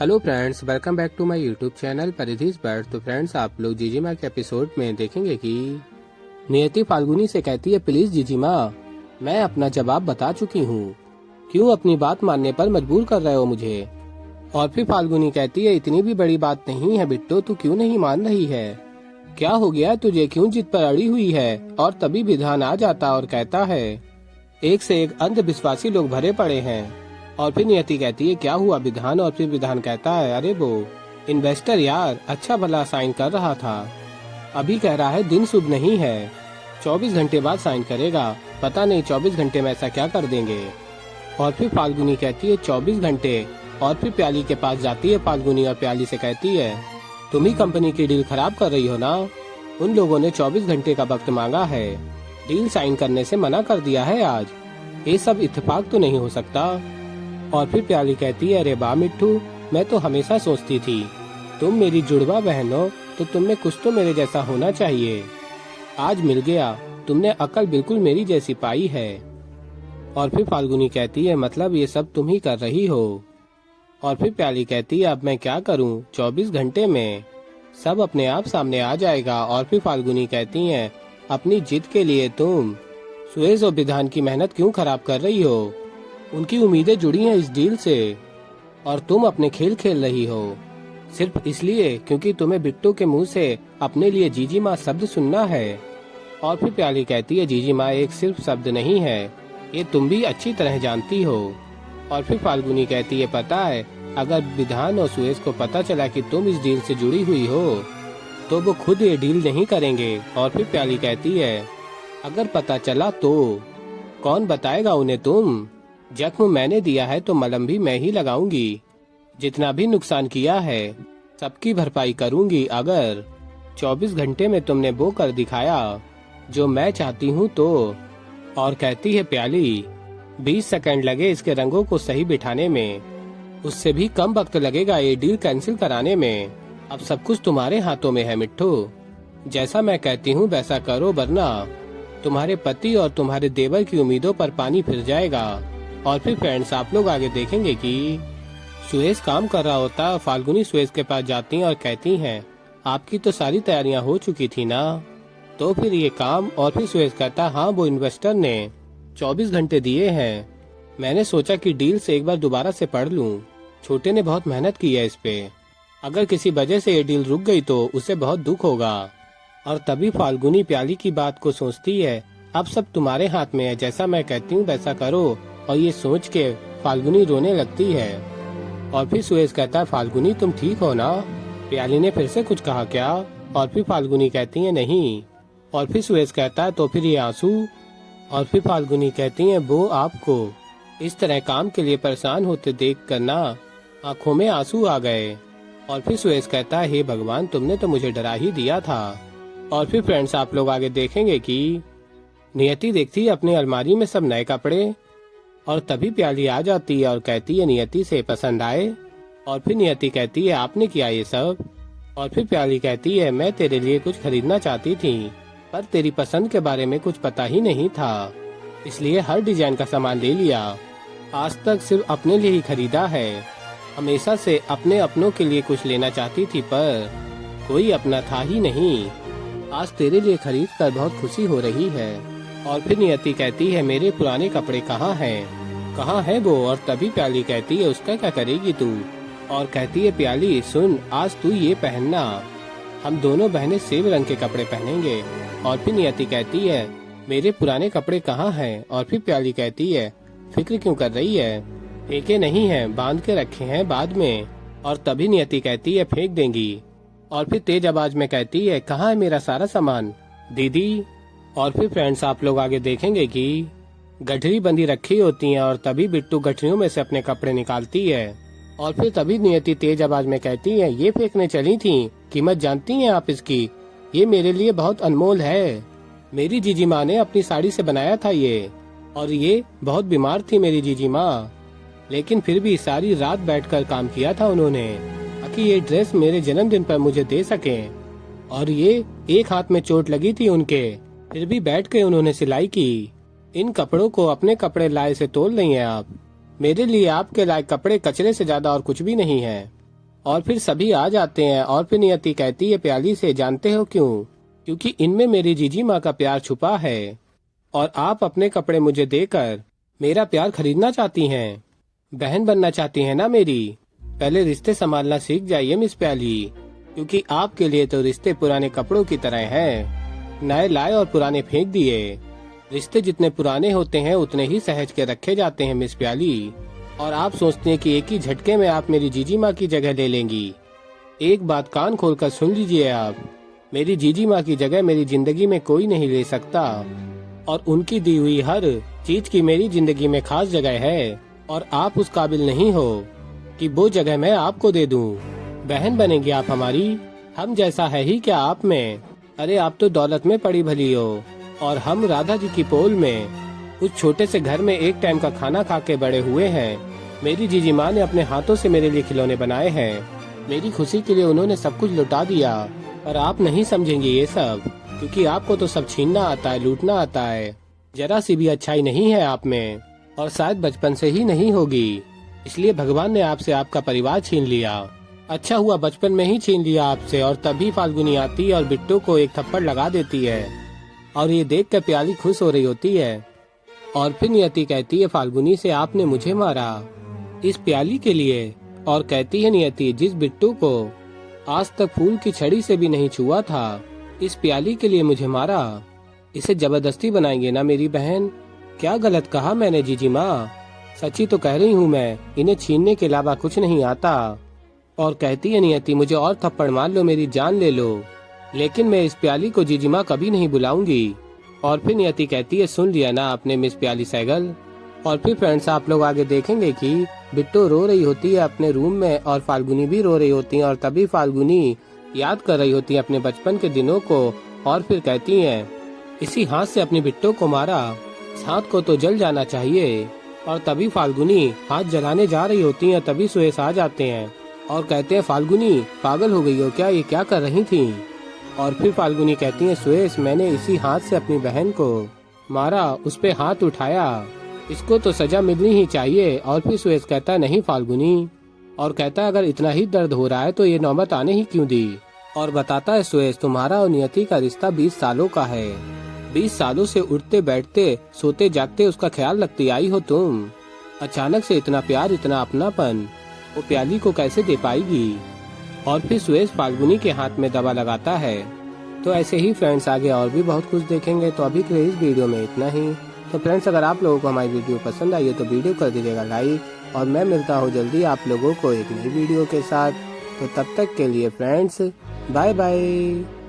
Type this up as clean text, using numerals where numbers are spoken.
Hello friends, welcome back to my YouTube channel परिधीज bird. तो friends, आप लोग जीजी माँ के एपिसोड में देखेंगे कि नियति फाल्गुनी से कहती है, प्लीज जीजी माँ, मैं अपना जवाब बता चुकी हूँ, क्यों अपनी बात मानने पर मजबूर कर रहे हो मुझे। और फिर फाल्गुनी कहती है, इतनी भी बड़ी बात नहीं है बिट्टो, तू क्यों नहीं मान रही है? क्या हो गया तुझे, क्यों जिद पर अड़ी हुई है? और तभी विधान आ जाता और कहता है, एक से एक अंधविश्वासी लोग भरे पड़े हैं। और फिर नियति कहती है, क्या हुआ विधान? और फिर विधान कहता है, अरे वो इन्वेस्टर यार अच्छा भला साइन कर रहा था, अभी कह रहा है दिन शुभ नहीं है, 24 घंटे बाद साइन करेगा, पता नहीं 24 घंटे में ऐसा क्या कर देंगे। और फिर फाल्गुनी कहती है 24 घंटे। और फिर प्याली के पास जाती है फाल्गुनी और प्याली से कहती है, तुम ही कंपनी की डील खराब कर रही हो ना, उन लोगों ने 24 घंटे का वक्त मांगा है, डील साइन करने से मना कर दिया है आज, ये सब इत्तेफाक तो नहीं हो सकता। और फिर प्याली कहती है, अरे वाह मिट्ठू, मैं तो हमेशा सोचती थी तुम मेरी जुड़वा बहन हो, तो तुम में कुछ तो मेरे जैसा होना चाहिए, आज मिल गया, तुमने अकल बिल्कुल मेरी जैसी पाई है। और फिर फाल्गुनी कहती है, मतलब ये सब तुम ही कर रही हो? और फिर प्याली कहती है, अब मैं क्या करूं, 24 घंटे में सब अपने आप सामने आ जाएगा। और फिर फाल्गुनी कहती है, अपनी जिद के लिए तुम सुएज और विधान की मेहनत क्यों खराब कर रही हो? उनकी उम्मीदें जुड़ी हैं इस डील से, और तुम अपने खेल खेल रही हो सिर्फ इसलिए क्योंकि तुम्हें बिट्टू के मुंह से अपने लिए जीजी माँ शब्द सुनना है। और फिर प्याली कहती है, जीजी माँ एक सिर्फ शब्द नहीं है, ये तुम भी अच्छी तरह जानती हो। और फिर फाल्गुनी कहती है, पता है, अगर विधान और सुएज को पता चला कि तुम इस डील से जुड़ी हुई हो तो वो खुद ये डील नहीं करेंगे। और फिर प्याली कहती है, अगर पता चला तो कौन बताएगा उन्हें? तुम, जख्म मैंने दिया है तो मलहम भी मैं ही लगाऊंगी, जितना भी नुकसान किया है सबकी भरपाई करूंगी, अगर 24 घंटे में तुमने वो कर दिखाया जो मैं चाहती हूँ तो। और कहती है प्याली, 20 सेकंड लगे इसके रंगों को सही बिठाने में, उससे भी कम वक्त लगेगा ये डील कैंसिल कराने में। अब सब कुछ तुम्हारे हाथों में है मिट्ठू, जैसा मैं कहती हूँ वैसा करो, वरना तुम्हारे पति और तुम्हारे देवर की उम्मीदों पर पानी फिर जाएगा। और फिर फ्रेंड्स, आप लोग आगे देखेंगे कि सुएज काम कर रहा होता, फाल्गुनी सुएज के पास जाती हैं और कहती हैं, आपकी तो सारी तैयारियां हो चुकी थी ना, तो फिर ये काम? और फिर सुएज कहता, हाँ वो इन्वेस्टर ने 24 घंटे दिए हैं, मैंने सोचा कि डील से एक बार दोबारा से पढ़ लूं, छोटे ने बहुत मेहनत की है इस पे, अगर किसी वजह से ये डील रुक गई तो उसे बहुत दुख होगा। और तभी फाल्गुनी प्याली की बात को सोचती है, अब सब तुम्हारे हाथ में है, जैसा मैं कहती हूँ वैसा करो। और ये सोच के फाल्गुनी रोने लगती है। और फिर सुएज कहता है, फाल्गुनी तुम ठीक हो ना? प्याली ने फिर से कुछ कहा क्या? और फिर फाल्गुनी कहती है, नहीं। और फिर सुएज कहता है, तो फिर ये आंसू? और फिर फाल्गुनी कहती है, वो आपको इस तरह काम के लिए परेशान होते देख कर ना आँखों में आंसू आ गए। और फिर सुएज कहता है, हे भगवान, तुमने तो मुझे डरा ही दिया था। और फिर फ्रेंड्स, आप लोग आगे देखेंगे कि नियति देखती है अपनी अलमारी में सब नए कपड़े, और तभी प्याली आ जाती है और कहती है, नियति से पसंद आए? और फिर नियति कहती है, आपने किया ये सब? और फिर प्याली कहती है, मैं तेरे लिए कुछ खरीदना चाहती थी, पर तेरी पसंद के बारे में कुछ पता ही नहीं था, इसलिए हर डिजाइन का सामान ले लिया, आज तक सिर्फ अपने लिए ही खरीदा है, हमेशा से अपने अपनों के लिए कुछ लेना चाहती थी पर कोई अपना था ही नहीं, आज तेरे लिए खरीद कर बहुत खुशी हो रही है। और फिर नियति कहती है, मेरे पुराने कपड़े कहाँ हैं? कहाँ है वो? और तभी प्याली कहती है, उसका क्या करेगी तू? और कहती है, प्याली सुन, आज तू ये पहनना, हम दोनों बहनें सेब रंग के कपड़े पहनेंगे। और फिर नियति कहती है, मेरे पुराने कपड़े कहाँ हैं? और फिर प्याली कहती है, फिक्र क्यों कर रही है, फेंके नहीं है, बांध के रखे हैं बाद में। और तभी नियति कहती है, फेंक देंगी। और फिर तेज आवाज में कहती है, कहाँ है मेरा सारा सामान दीदी? और फिर फ्रेंड्स, आप लोग आगे देखेंगे कि गठरी बंधी रखी होती है, और तभी बिट्टू गठरियों में से अपने कपड़े निकालती है। और फिर तभी नियति तेज आवाज में कहती है, ये फेंकने चली थी, कीमत जानती हैं आप इसकी? ये मेरे लिए बहुत अनमोल है, मेरी जीजी माँ ने अपनी साड़ी से बनाया था ये, और ये बहुत बीमार थी मेरी जीजी माँ, लेकिन फिर भी सारी रात बैठकर काम किया था उन्होंने ताकि ये ड्रेस मेरे जन्मदिन पर मुझे दे सके। और ये एक हाथ में चोट लगी थी उनके, फिर भी बैठ के उन्होंने सिलाई की। इन कपड़ों को अपने कपड़े लाए से तोल नहीं है आप, मेरे लिए आपके लायक कपड़े कचरे से ज्यादा और कुछ भी नहीं है। और फिर सभी आ जाते हैं और फिर नियति कहती है प्याली से, जानते हो क्यों? क्योंकि इनमें मेरी जीजी माँ का प्यार छुपा है और आप अपने कपड़े मुझे देकर मेरा प्यार खरीदना चाहती हैं। बहन बनना चाहती हैं ना मेरी। पहले रिश्ते संभालना सीख जाइए मिस प्याली, क्योंकि आपके लिए तो रिश्ते पुराने कपड़ों की तरह हैं। नए लाए और पुराने फेंक दिए। रिश्ते जितने पुराने होते हैं उतने ही सहज के रखे जाते हैं मिस प्याली। और आप सोचते हैं कि एक ही झटके में आप मेरी जीजी माँ की जगह ले लेंगी। एक बात कान खोलकर सुन लीजिए आप, मेरी जीजी माँ की जगह मेरी जिंदगी में कोई नहीं ले सकता। और उनकी दी हुई हर चीज की मेरी जिंदगी में खास जगह है और आप उस काबिल नहीं हो कि वो जगह मैं आपको दे दूं। बहन बनेंगी आप हमारी। हम जैसा है ही क्या आप में। अरे आप तो दौलत में पड़ी भली हो और हम राधा जी की पोल में उस छोटे से घर में एक टाइम का खाना खा के बड़े हुए हैं। मेरी जीजी माँ ने अपने हाथों से मेरे लिए खिलौने बनाए हैं। मेरी खुशी के लिए उन्होंने सब कुछ लुटा दिया। पर आप नहीं समझेंगे ये सब, क्योंकि आपको तो सब छीनना आता है, लूटना आता है। जरा सी भी अच्छाई नहीं है आप में और शायद बचपन से ही नहीं होगी। इसलिए भगवान ने आपसे आपका परिवार छीन लिया। अच्छा हुआ बचपन में ही छीन लिया आपसे। और तभी फाल्गुनी आती है और बिट्टू को एक थप्पड़ लगा देती है और ये देख कर प्याली खुश हो रही होती है। और फिर नियति कहती है फाल्गुनी से, आपने मुझे मारा इस प्याली के लिए। और कहती है नियति, जिस बिट्टू को आज तक फूल की छड़ी से भी नहीं छुआ था, इस प्याली के लिए मुझे मारा। इसे जबरदस्ती बनाएंगे ना मेरी बहन। क्या गलत कहा मैंने जीजी माँ? सच्ची तो कह रही हूँ मैं, इन्हें छीनने के अलावा कुछ नहीं आता। और कहती है नियति, मुझे और थप्पड़ मार लो, मेरी जान ले लो, लेकिन मैं इस प्याली को जीजी माँ कभी नहीं बुलाऊंगी। और फिर नियति कहती है, सुन लिया ना आपने मिस प्याली सहगल। और फिर फ्रेंड्स आप लोग आगे देखेंगे कि बिट्टू रो रही होती है अपने रूम में और फाल्गुनी भी रो रही होती है। और तभी फाल्गुनी याद कर रही होती है अपने बचपन के दिनों को। और फिर कहती हैं, इसी हाथ से अपनी बिट्टू को मारा, इस हाथ को तो जल जाना चाहिए। और तभी फाल्गुनी हाथ जलाने जा रही होती है। तभी सुरेश आ जाते हैं और कहते हैं, फाल्गुनी पागल हो गई हो क्या, ये क्या कर रही थी? और फिर फाल्गुनी कहती है, सुरेश मैंने इसी हाथ से अपनी बहन को मारा, उस पे हाथ उठाया, इसको तो सजा मिलनी ही चाहिए। और फिर सुरेश कहता है, नहीं फाल्गुनी। और कहता है, अगर इतना ही दर्द हो रहा है तो ये नौबत आने ही क्यों दी? और बताता है सुरेश, तुम्हारा और नियति का रिश्ता 20 सालों का है। 20 सालों से उठते बैठते सोते जागते उसका ख्याल रखती आई हो तुम। अचानक से इतना प्यार, इतना अपनापन वो प्याली को कैसे दे पाएगी? और फिर सुरेश फाल्गुनी के हाथ में दवा लगाता है। तो ऐसे ही फ्रेंड्स आगे और भी बहुत कुछ देखेंगे। तो अभी के लिए इस वीडियो में इतना ही। तो फ्रेंड्स अगर आप लोगों को हमारी वीडियो पसंद आई है तो वीडियो कर दीजिएगा लाइक। और मैं मिलता हूँ जल्दी आप लोगों को एक नई वीडियो के साथ। तो तब तक के लिए फ्रेंड्स बाय बाय।